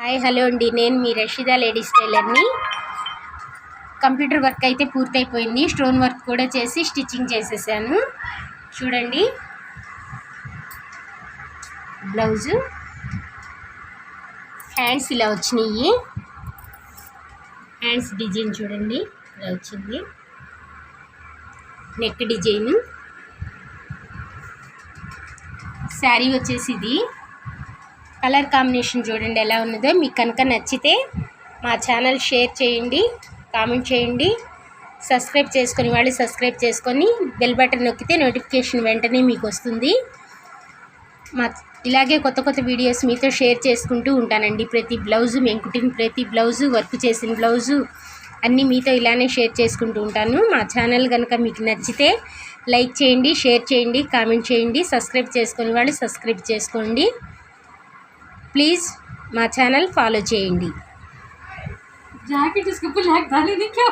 Hi hello అండి, నేను మీ Rasheeda ladies టైలర్ని. Computer work అయితే పూర్తయిపోయింది. స్టోన్ వర్క్ కూడా చేసి స్టిచ్చింగ్ చేసేసాను. చూడండి, బ్లౌజు హ్యాండ్స్ ఇలా వచ్చినాయి. హ్యాండ్స్ డిజైన్ చూడండి ఇలా వచ్చింది. Neck design. శారీ వచ్చేసి ఇది. కలర్ కాంబినేషన్ చూడండి ఎలా ఉన్నదో. మీకు కనుక నచ్చితే మా ఛానల్ షేర్ చేయండి, కామెంట్ చేయండి. సబ్స్క్రైబ్ చేసుకొని వాళ్ళు సబ్స్క్రైబ్ చేసుకొని బెల్ బటన్ నొక్కితే నోటిఫికేషన్ వెంటనే మీకు వస్తుంది. ఇలాగే కొత్త కొత్త వీడియోస్ మీతో షేర్ చేసుకుంటూ ఉంటానండి. ప్రతి బ్లౌజు మేము కుట్టిన ప్రతి బ్లౌజు, వర్క్ చేసిన బ్లౌజు అన్నీ మీతో ఇలానే షేర్ చేసుకుంటూ ఉంటాను. మా ఛానల్ కనుక మీకు నచ్చితే లైక్ చేయండి, షేర్ చేయండి, కామెంట్ చేయండి. సబ్స్క్రైబ్ చేసుకొని వాళ్ళు సబ్స్క్రైబ్ చేసుకోండి. ప్లీజ్ మా ఛానల్ ఫాలో చేయండి. జాకెట్ इसके ऊपर लैग डाले नहीं क्या